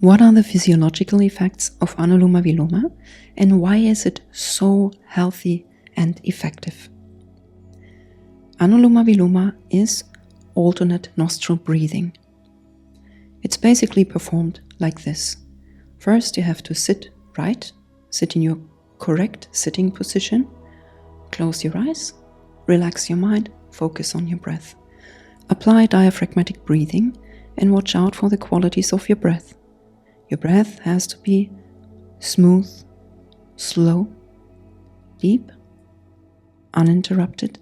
What are the physiological effects of Anuloma Viloma and why is it so healthy and effective? Anuloma Viloma is alternate nostril breathing. It's basically performed like this. First, you have to sit in your correct sitting position, close your eyes, relax your mind, focus on your breath. Apply diaphragmatic breathing and watch out for the qualities of your breath. Your breath has to be smooth, slow, deep, uninterrupted,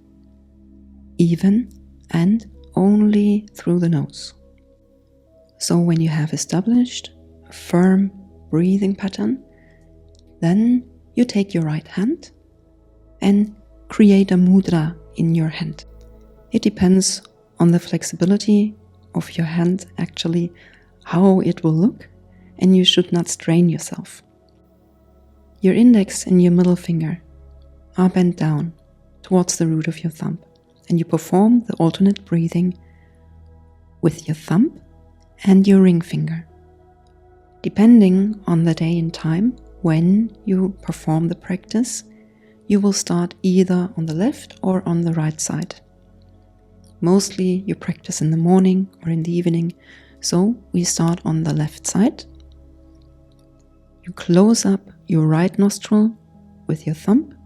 even, and only through the nose. So when you have established a firm breathing pattern, then you take your right hand and create a mudra in your hand. It depends on the flexibility of your hand, actually, how it will look, and you should not strain yourself. Your index and your middle finger are bent down towards the root of your thumb, and you perform the alternate breathing with your thumb and your ring finger. Depending on the day and time when you perform the practice, you will start either on the left or on the right side. Mostly you practice in the morning or in the evening, so we start on the left side. You close up your right nostril with your thumb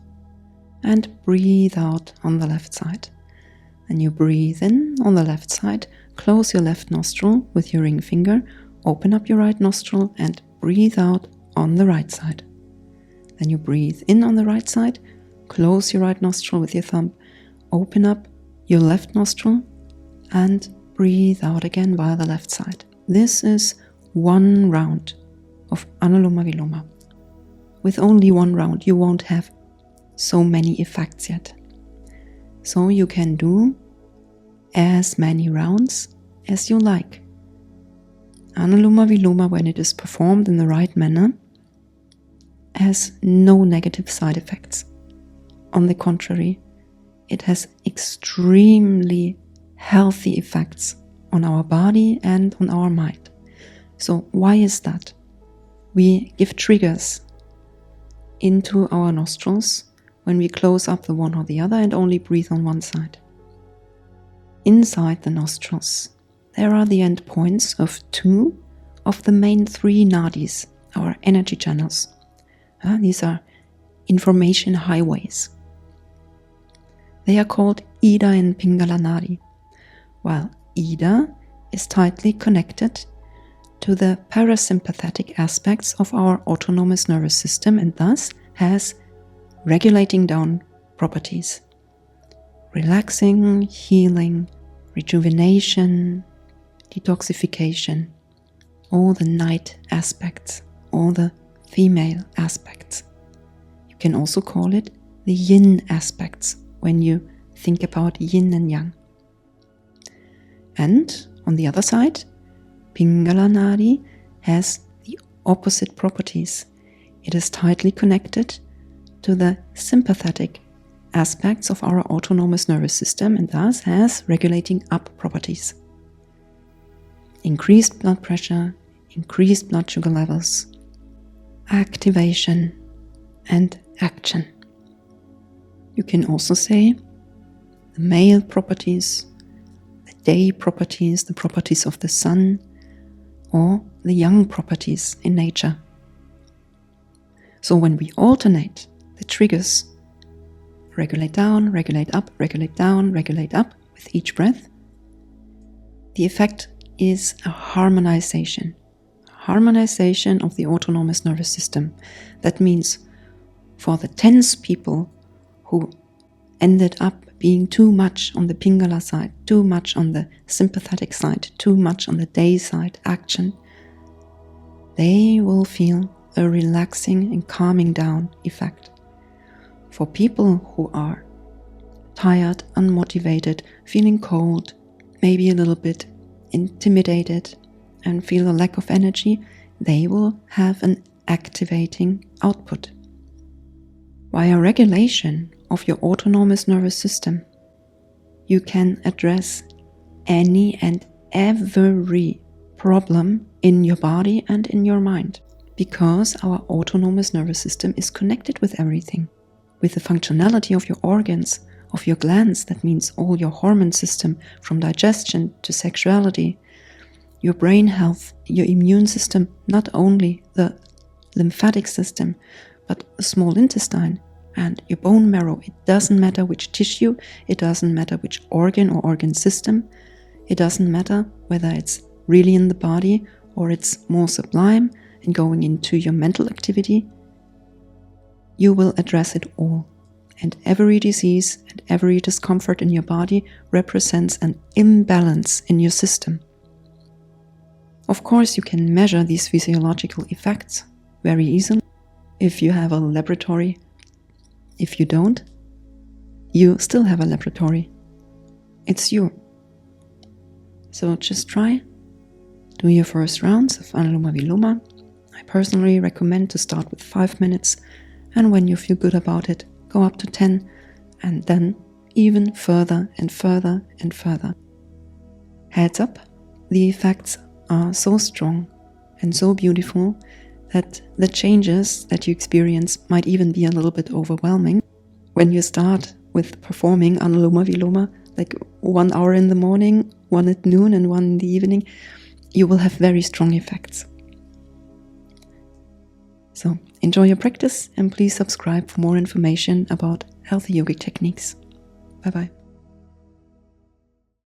and breathe out on the left side. And you breathe in on the left side, close your left nostril with your ring finger, open up your right nostril and breathe out on the right side. Then you breathe in on the right side, close your right nostril with your thumb, open up your left nostril and breathe out again via the left side. This is one round of Anuloma Viloma. With only one round, you won't have so many effects yet. So you can do as many rounds as you like. Anuloma Viloma, when it is performed in the right manner, has no negative side effects. On the contrary, it has extremely healthy effects on our body and on our mind. So why is that? We give triggers into our nostrils when we close up the one or the other and only breathe on one side. Inside the nostrils, there are the end points of 2 of the main 3 Nadis, our energy channels. These are information highways. They are called Ida and Pingala Nadi, while Ida is tightly connected to the parasympathetic aspects of our autonomous nervous system and thus has regulating down properties. Relaxing, healing, rejuvenation, detoxification, all the night aspects, all the female aspects. You can also call it the yin aspects when you think about yin and yang. And on the other side, Pingala Nadi has the opposite properties. It is tightly connected to the sympathetic aspects of our autonomous nervous system and thus has regulating up properties. Increased blood pressure, increased blood sugar levels, activation and action. You can also say the male properties, the day properties, the properties of the sun, or the yang properties in nature. So when we alternate the triggers, regulate down, regulate up, regulate down, regulate up with each breath, the effect is a harmonization of the autonomous nervous system. That means for the tense people who ended up being too much on the Pingala side, too much on the sympathetic side, too much on the day side, action, they will feel a relaxing and calming down effect. For people who are tired, unmotivated, feeling cold, maybe a little bit intimidated and feel a lack of energy, they will have an activating output. Via regulation of your autonomous nervous system, you can address any and every problem in your body and in your mind, because our autonomous nervous system is connected with everything, with the functionality of your organs, of your glands. That means all your hormone system, from digestion to sexuality, your brain health, your immune system, not only the lymphatic system, but the small intestine and your bone marrow. It doesn't matter which tissue, it doesn't matter which organ or organ system, it doesn't matter whether it's really in the body or it's more sublime and going into your mental activity. You will address it all. And every disease and every discomfort in your body represents an imbalance in your system. Of course, you can measure these physiological effects very easily if you have a laboratory. If you don't, you still have a laboratory. It's you. So just try. Do your first rounds of Anuloma Viloma. I personally recommend to start with 5 minutes, and when you feel good about it, go up to 10, and then even further and further and further. Heads up, the effects are so strong and so beautiful that the changes that you experience might even be a little bit overwhelming. When you start with performing Anuloma Viloma, like 1 hour in the morning, 1 at noon and 1 in the evening, you will have very strong effects. So enjoy your practice, and please subscribe for more information about healthy yogic techniques. Bye bye.